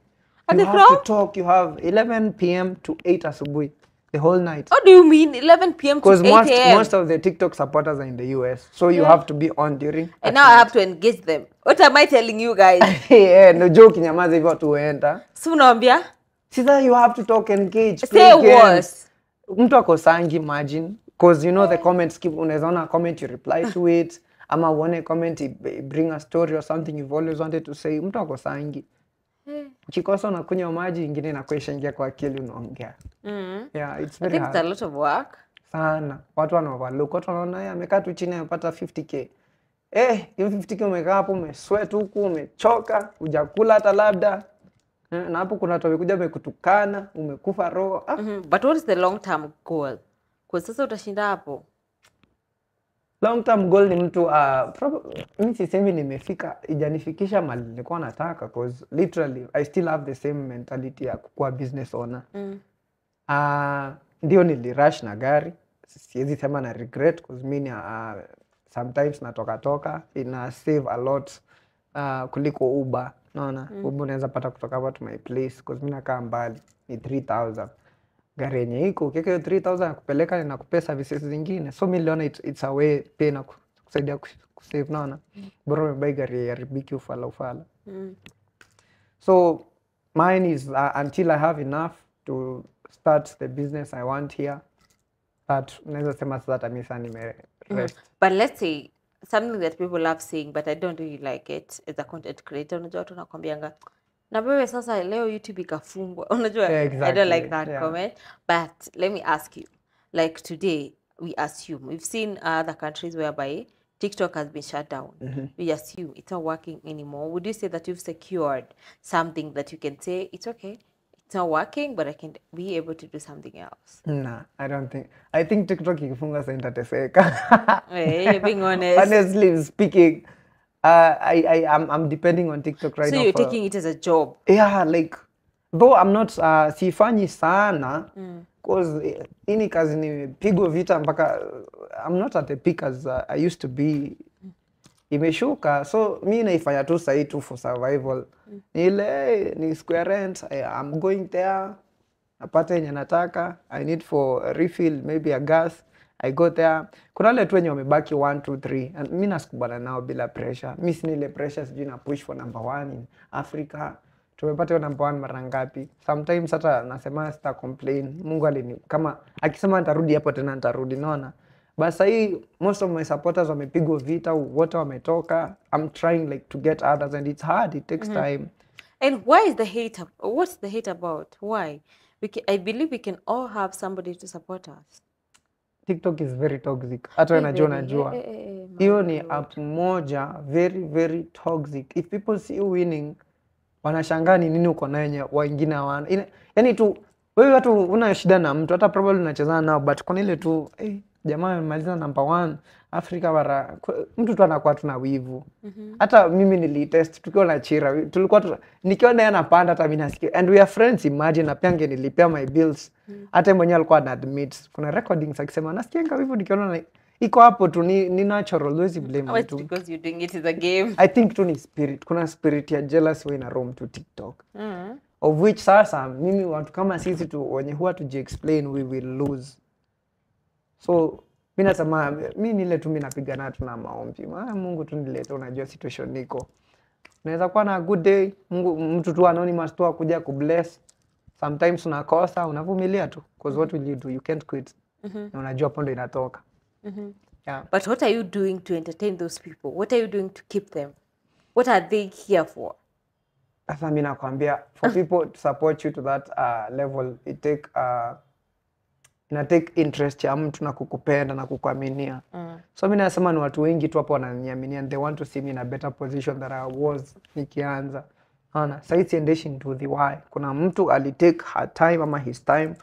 [SPEAKER 2] You have to talk. You have 11 p.m. to 8 asubuhi. The whole night.
[SPEAKER 1] What do you mean 11 p.m. to 8 a.m.?
[SPEAKER 2] Because most of the TikTok supporters are in the US. So you have to be on during.
[SPEAKER 1] And now I have to engage them. What am I telling you guys?
[SPEAKER 2] Yeah, no joke nyamaza hivyo tuenda.
[SPEAKER 1] Si unaambia?
[SPEAKER 2] Sasa you have to talk, engage.
[SPEAKER 1] Say worse.
[SPEAKER 2] Mtu akosangi imagine. Because you know the comments keep unaweza ona comment you reply to it. Ama uone comment bring a story or something you've always wanted to say. Mtu akosangi. Ukikosa unakunywa maji ingine inakuwa ishaingia kwa akili unaongea. Yeah, it's very hard.
[SPEAKER 1] It's a lot of work.
[SPEAKER 2] Sana. Watu wanaoverlook. Watu wanaona yeye amekaa tu chini amepata 50k. Hiyo 50k umekaa hapo umesweat huku umechoka, hujakula hata labda. Na hapo kuna watu wamekuja wamekutukana, umekufa roho.
[SPEAKER 1] But what is the long term goal? Kwa sasa utashinda hapo.
[SPEAKER 2] Long term goal ni mtu mimi sisemi nimefika ijanifikisha mali nilikuwa nataka because literally I still have the same mentality ya kuwa business owner. Ndio nilirush na gari. Siwezi sema na regret because mimi sometimes natoka ina save a lot kuliko Uber. Unaona? Uber unaweza pata kutoka hapa to my place because mimi nakaa mbali ni 3000. Gari yenye iko ukiweka hiyo 3000 nakupeleka na kupea services zingine. So mimi niliona it's a way pay na kusaidia kusave naona. Bora umebuy gari ya ribiki ufala. So mine is until I have enough to start the business I want here. That naweza sema sasa hata mimi sana nimerest.
[SPEAKER 1] But let's say something that people love saying but I don't really like it as a content creator. Unajua watu wanakuambianga na wewe sasa leo YouTube ikafungwa. Unajua I don't like that comment. But let me ask you, like today we assume we've seen other countries whereby TikTok has been shut down. We assume it's not working anymore. Would you say that you've secured something that you can say it's okay, it's not working, but I can be able to do something else?
[SPEAKER 2] Nah, I don't think. I think TikTok ikifunga sasa nitateseka.
[SPEAKER 1] Hey, you're being honest.
[SPEAKER 2] Honestly speaking, I'm depending on TikTok right now.
[SPEAKER 1] So you're taking it as a job?
[SPEAKER 2] Yeah, like though I'm not sifanyi sana because ini kazi nimepigwa vita mpaka I'm not at the peak as I used to be. Imeshuka, so mimi naifanya tu sahi tu for survival. Ni square rent, I'm going there. Napata yenye nataka, I need for a refill, maybe a gas. I go there. Kuna wale tu wenye wamebaki 1 2 3 and mimi nasikubana nao bila pressure. Mimi sina ile pressure sijui na push for number 1 in Africa. Tumepata hiyo number 1 mara ngapi? Sometimes hata nasema sita complain. Mungu alini kama akisema nitarudi hapo tena nitarudi naona. But hii most of my supporters wamepigwa vita, wote wametoka. I'm trying like to get others and it's hard, it takes time.
[SPEAKER 1] And why is the hate? What's the hate about? Why? I believe we can all have somebody to support us.
[SPEAKER 2] TikTok is very toxic. Hata wewe najua. Hiyo ni app moja very very toxic. If people see you winning, wanashangaa ni nini uko nayo wengine hawana. Yaani tu wewe watu una shida na mtu hata probably unachezana nao but kuna ile tu jamaa amemaliza number 1 Afrika bara mtu tu anakuwa tuna wivu. Hata mimi nilitest tukiwa na Chira tulikuwa nikiwa naye anapanda hata mimi nasikia and we are friends imagine na pia nilipia my bills. Hata mwenyewe alikuwa ana admit kuna recordings akisema nasikia wivu nikiona iko hapo tu ni natural, huwezi blame
[SPEAKER 1] mtu. Because you're doing it as a game.
[SPEAKER 2] I think tu ni spirit, kuna spirit ya jealousy ina roam to TikTok. Of which sasa mimi watu kama sisi tu wenye huwa tuji-explain we will lose. So mimi nasema mimi nile tu mimi napigana tu na maombi. Mungu tu nilete, unajua situation niko. Unaweza kuwa na good day, Mungu mtu tu anonymous tu akuja kubless. Sometimes unakosa, unavumilia tu because what will you do? You can't quit. Na unajua hapo ndo inatoka. Yeah.
[SPEAKER 1] But what are you doing to entertain those people? What are you doing to keep them? What are they here for?
[SPEAKER 2] Sasa mimi nakwambia, for people to support you to that level, ina take interest ya mtu na kukupenda na kukuaminia. So mimi nasema ni watu wengi tu hapo wananiaminia and they want to see me in a better position that I was nikianza. Ana sasa siendeshi into the why. Kuna mtu alitake her time ama his time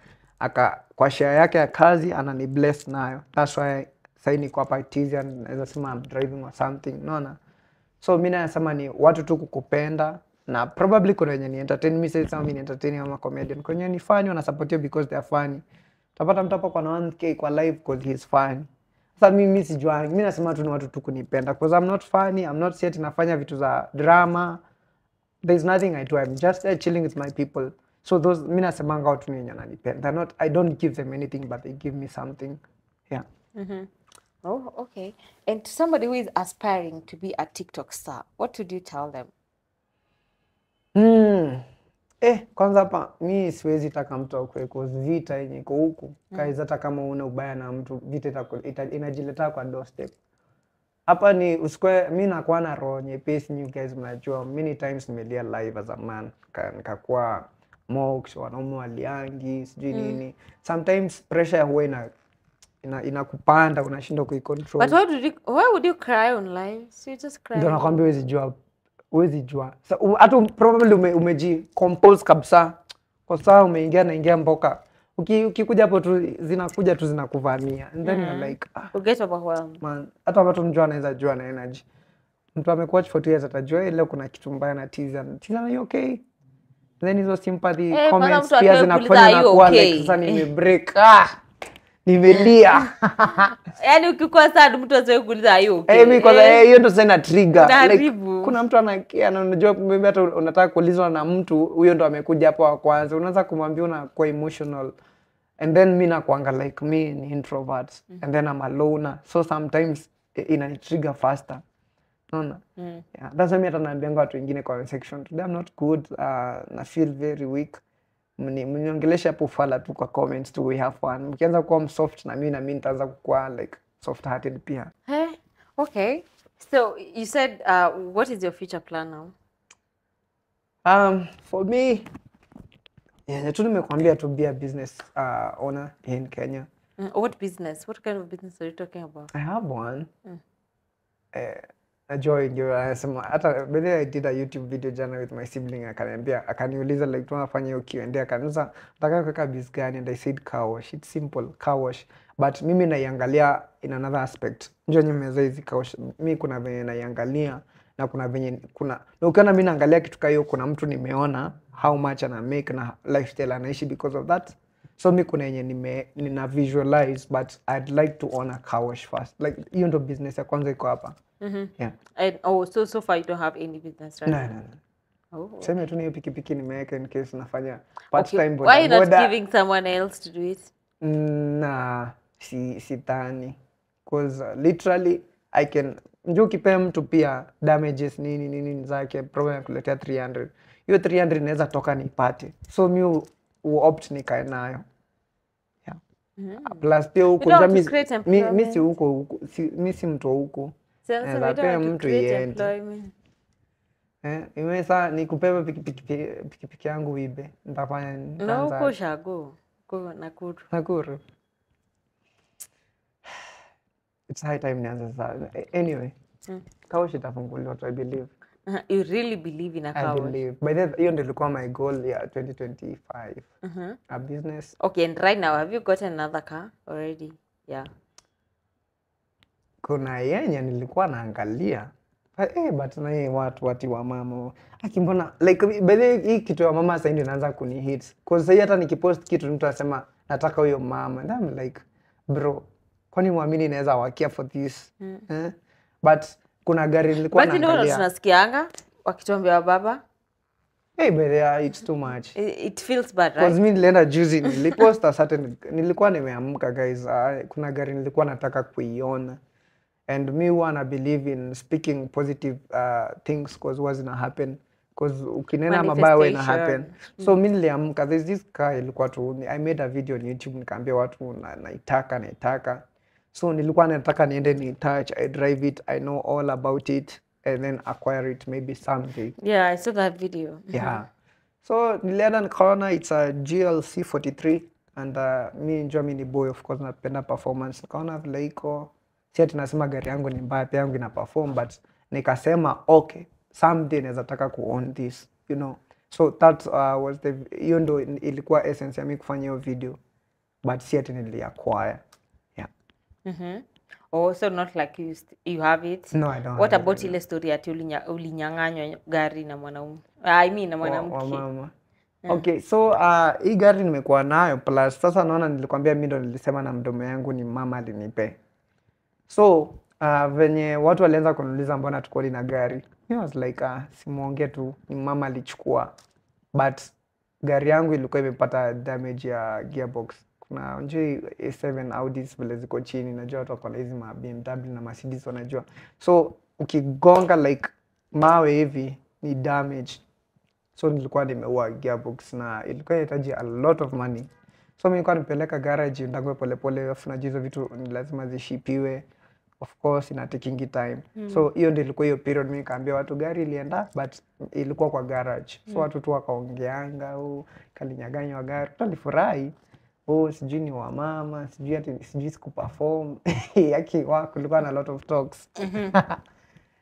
[SPEAKER 2] kwa share yake ya kazi anani bless nayo. That's why sasa niko hapa Artisan, naweza sema I'm driving or something. Unaona? So mimi nasema ni watu tu kukupenda na probably kuna wenye ni entertain me, say some ni entertaining ama comedian. Kuna wenye ni funny wana support you because they are funny. Utapata mtu hapa kwa 1K kwa live because he is funny. Sasa mimi sijuangi, mimi nasema tu ni watu tu kunipenda because I'm not funny, I'm not set nafanya vitu za drama. There's nothing I do, I'm just chilling with my people. So those mimi nasemanga watu ni wenye wananipenda. I don't give them anything but they give me something. Yeah.
[SPEAKER 1] Oh, okay. And to somebody who is aspiring to be a TikTok star, what would you tell them?
[SPEAKER 2] Kwanza hapa mimi siwezi taka mtu akue cause vita yenye iko huku. Guys, hata kama una ubaya na mtu vita inajileta kwa doorstep. Hapa ni usikwe, mimi nakuwa na roho nyepesi, you guys mnajua. Many times nimelia live as a man. Nikakuwa mocks, wanaume waliangi, sijui nini. Sometimes pressure huwa inakupanda, unashindwa kuicontrol.
[SPEAKER 1] But why would you cry on live? So you just cry.
[SPEAKER 2] Ndio nakwambia huwezi jua. Hata probably umeji-compose kabisa. Kwa sababu umeingia mboka. Ukikuja hapo tu zinakuvamia. And then you're like,
[SPEAKER 1] you get overwhelmed.
[SPEAKER 2] Man, hata watu mjua anaweza jua na energy. Mtu amekuwatch for 2 years atajua leo kuna kitu mbaya na Tizan. Tizan, are you okay? Then hizo sympathy comments pia zinakufanya na kuwa like sasa nimebreak. Nimelia.
[SPEAKER 1] Yaani ukikuwa sad mtu asiwe kuuliza are you okay?
[SPEAKER 2] Mimi kwanza hiyo ndio sasa trigger. Like, kuna mtu unajua maybe hata unataka kuulizwa na mtu huyo ndo amekuja hapo wa kwanza. Unaanza kumwambia unakuwa emotional. And then mimi nakuanga like me ni introvert and then I'm a loner. So sometimes ina trigger faster. Unaona? Yeah, that's why mimi hata naambianga watu wengine kwa section today I'm not good, na feel very weak. Mniongelesha hapo fala tu kwa comments tu, we have fun. Mkianza kuwa soft na mimi nitaanza kuwa like soft hearted pia.
[SPEAKER 1] Okay. So you said what is your future plan now?
[SPEAKER 2] For me, tu nimekwambia to be a business owner in Kenya.
[SPEAKER 1] What business? What kind of business are you talking about?
[SPEAKER 2] I have one. Najua ndio anasema hata baadaye I did a YouTube video jana with my sibling, akaniuliza like tunafanya hiyo Q&A, akaniuliza nataka kuweka business gani, and I said car wash. It's simple, car wash, but mimi naiangalia in another aspect. Njoo nimeza hizi car wash, mimi kuna venye naiangalia na kuna venye na ukiona mimi naangalia kitu kama hiyo, kuna mtu nimeona how much ana make na lifestyle anaishi because of that. So mimi kuna yenye nina visualize, but I'd like to own a car wash first. Like hiyo ndo business ya kwanza iko hapa. Yeah.
[SPEAKER 1] And so far you don't have any business right now?
[SPEAKER 2] No. Sema tu ni pikipiki nimeweka in case nafanya part time boda.
[SPEAKER 1] Why are you not giving someone else to do it?
[SPEAKER 2] Nah, sitani. Because literally I can njoo kipea mtu pia damages nini zake problem kuletea 300. Hiyo 300 inaweza toka nipate. So mimi opt nikae nayo. Yeah. Plus pia huko mimi si huko, mimi si mtu huko. Napea mtu iende. Imesa nikupeba pikipiki yangu uibe. Nitafanya nini?
[SPEAKER 1] No, uko shago. Uko Nakuru.
[SPEAKER 2] It's high time nianze sasa. Anyway. Kawash itafunguliwa, I believe.
[SPEAKER 1] You really believe in a car wash?
[SPEAKER 2] I believe. By that, hiyo ndio ilikuwa my goal ya 2025. A business.
[SPEAKER 1] Okay, and right now, have you gotten another car already? Yeah.
[SPEAKER 2] Kuna yenye nilikuwa naangalia. But na hii watu wa mama. Akimbona like by the hii kitu ya mama sasa ndio inaanza kunihit. Cause sasa hata nikipost kitu mtu anasema nataka huyo mama. And I'm like, bro, kwani muamini naweza wakia for this? But kuna gari nilikuwa naangalia.
[SPEAKER 1] But tunasikianga wakituambia baba.
[SPEAKER 2] But it's too much.
[SPEAKER 1] It feels bad, right?
[SPEAKER 2] Because mimi nilienda juzi nilipost a certain, nilikuwa nimeamka guys, kuna gari nilikuwa nataka kuiona. And me wanna believe in speaking positive things because what's gonna happen. Because ukinena mabaya wewe ina happen. So mimi niliamka, there's this car ilikuwa tu, I made a video on YouTube nikaambia watu naitaka. So nilikuwa nataka niende ni touch, I drive it, I know all about it. and then acquire it maybe someday.
[SPEAKER 1] Yeah, I saw that video.
[SPEAKER 2] Yeah. So nilienda nikaona it's a GLC 43 and mi njua mi ni boy of course napenda performance. Nikaona vile iko si ati nasema gari yangu ni mbaya, pia yangu ina perform, but nikasema okay, someday naweza taka ku own this, you know. So that was the, hiyo ndo ilikuwa essence ya mi kufanya hiyo video, but si ati niliacquire. Yeah.
[SPEAKER 1] Oh, so not like you have it.
[SPEAKER 2] No, I don't
[SPEAKER 1] What
[SPEAKER 2] have it
[SPEAKER 1] about
[SPEAKER 2] right
[SPEAKER 1] ile story ati ulinyang'anywa gari na mwanaume? I mean na
[SPEAKER 2] wa
[SPEAKER 1] mwanamke.
[SPEAKER 2] mama. Okay, so hii gari nimekuwa nayo plus sasa naona nilikwambia mimi ndo nilisema na mdomo yangu ni mama alinipe. So venye watu walianza kuniuliza mbona tukodi na gari. I was like simuongee tu, ni mama alichukua. But gari yangu ilikuwa imepata damage ya gearbox. Kuna unjui A7 Audis vile ziko chini, najua watu wako na hizi ma BMW na Mercedes wanajua. So ukigonga like mawe hivi ni damage. So nilikuwa nimeua gearbox na ilikuwa inahitaji a lot of money. So mimi nilikuwa nipeleka garage ndagwe polepole, afu najua hizo vitu ni lazima zishipiwe. Of course ina taking time. So hiyo ndio ilikuwa hiyo period mimi nikaambia watu gari ilienda but ilikuwa kwa garage. So watu tu wakaongeanga au kalinyaganywa gari. Tulifurahi. Oh, sijui ni wa mama, sijui ati sijui siku perform. Yaki kulikuwa na a lot of talks.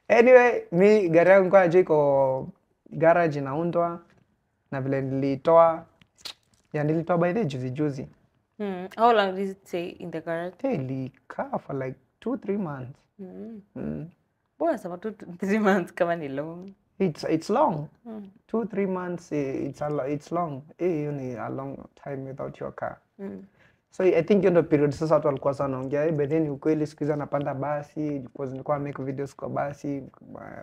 [SPEAKER 2] Anyway, mi gari yangu kwa najua iko garage inaundwa na vile nilitoa nilitoa by the juzi.
[SPEAKER 1] How long did it stay in the garage?
[SPEAKER 2] Ilikaa for like 2-3 months.
[SPEAKER 1] Mbona sema 2-3 months kama ni long?
[SPEAKER 2] It's long. 2-3 months it's long. Hiyo ni a long time without your car. So I think hiyo ndo period sasa watu walikuwa sana wanaongea but then ukweli siku hizo napanda basi because nilikuwa make videos kwa basi,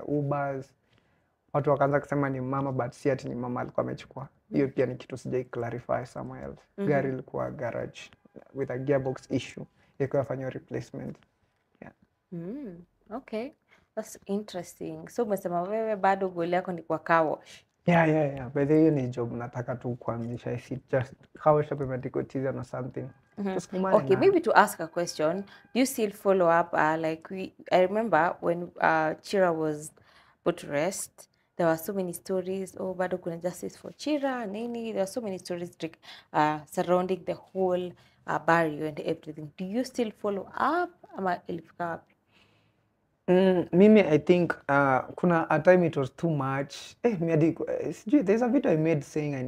[SPEAKER 2] Ubers. Watu wakaanza kusema ni mama but si ati ni mama alikuwa amechukua. Hiyo pia ni kitu sijai clarify somewhere else. Gari ilikuwa garage with a gearbox issue. Ilikuwa fanywa replacement. Yeah.
[SPEAKER 1] Okay. That's interesting. So umesema wewe bado goal yako ni kwa car wash.
[SPEAKER 2] Yeah. But hiyo ni job nataka tu kuanzisha. I see just car wash up imetiko or something. Just
[SPEAKER 1] Okay, maybe to ask a question, do you still follow up? I remember when Chira was put to rest, there were so many stories. Oh, bado kuna justice for Chira, nini. There were so many stories surrounding the whole barrio and everything. Do you still follow up? Ama ilifika wapi?
[SPEAKER 2] Mimi I think kuna a time it was too much. There's a video I made saying I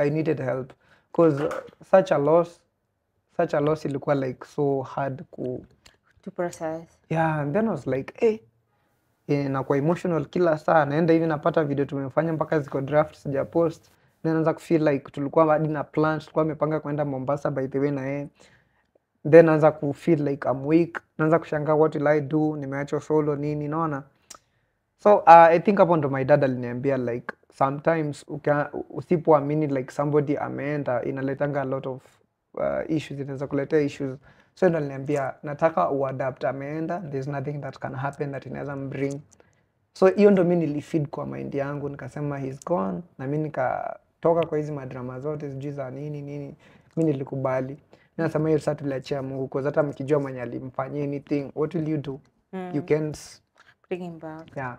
[SPEAKER 2] needed help because such a loss ilikuwa like so hard
[SPEAKER 1] to process.
[SPEAKER 2] Yeah, and then I was like nakuwa emotional kila saa, naenda hivi napata video tumefanya mpaka ziko draft sija post, naanza kufeel like tulikuwa hadi na plans, tulikuwa tumepanga kwenda Mombasa by the way na yeye. Then naanza kufeel like I'm weak, naanza kushangaa what will I do, nimeacha solo nini, naona. So I think hapo ndo my dad aliniambia like sometimes usipoamini like somebody ameenda inaletanga a lot of issues, inaweza kuletea issues. So ndo aliniambia nataka uadapt, ameenda, there's nothing that can happen that inaweza mbring. So hiyo ndo mimi nilifeed kwa mind yangu, nikasema he's gone, na mimi nikatoka kwa hizi madrama zote sijui za nini, mimi nilikubali. Nasema hiyo sasa tuliachia Mungu, kwa hata mkijua mwenye alimfanyia anything, what will you do? You can't
[SPEAKER 1] bring him back.
[SPEAKER 2] Yeah.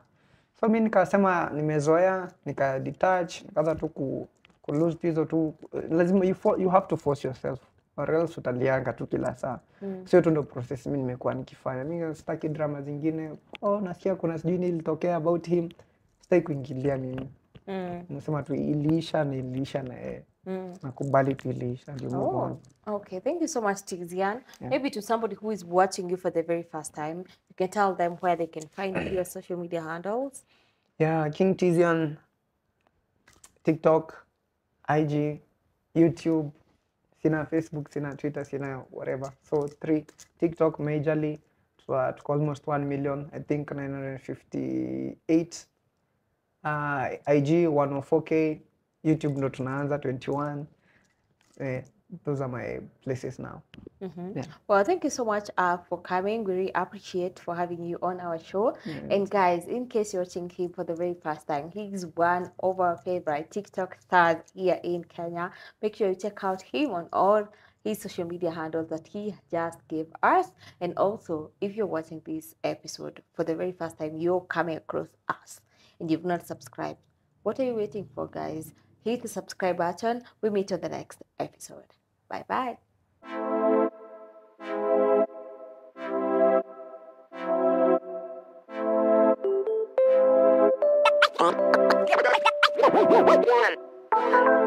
[SPEAKER 2] So mimi nikasema nimezoea, nika detach, nikaanza tu ku lose hizo tu, lazima you have to force yourself or else utalianga tu kila saa. Sio tu ndo process mimi nimekuwa nikifanya. Mimi sitaki drama zingine. Nasikia kuna sijui nini ilitokea about him. Sitaki kuingilia mimi. Nasema tu iliisha na yeye. Nakubali tu iliisha, ndio move on.
[SPEAKER 1] Okay, thank you so much, Tizian. Maybe to somebody who is watching you for the very first time, you can tell them where they can find your social media handles.
[SPEAKER 2] Yeah, King Tizian, TikTok, IG, YouTube, sina Facebook, sina Twitter, sina whatever. So 3, TikTok majorly to almost 1 million, I think 958. IG 104K, YouTube ndo tunaanza 21. Those are my places now. Yeah.
[SPEAKER 1] Well, thank you so much for coming. We really appreciate for having you on our show. And guys, in case you're watching him for the very first time, he's one of our favorite TikTok stars here in Kenya. Make sure you check out him on all his social media handles that he just gave us. And also, if you're watching this episode for the very first time, you're coming across us and you've not subscribed, what are you waiting for, guys? Hit the subscribe button. We meet on the next episode. Bye bye. One.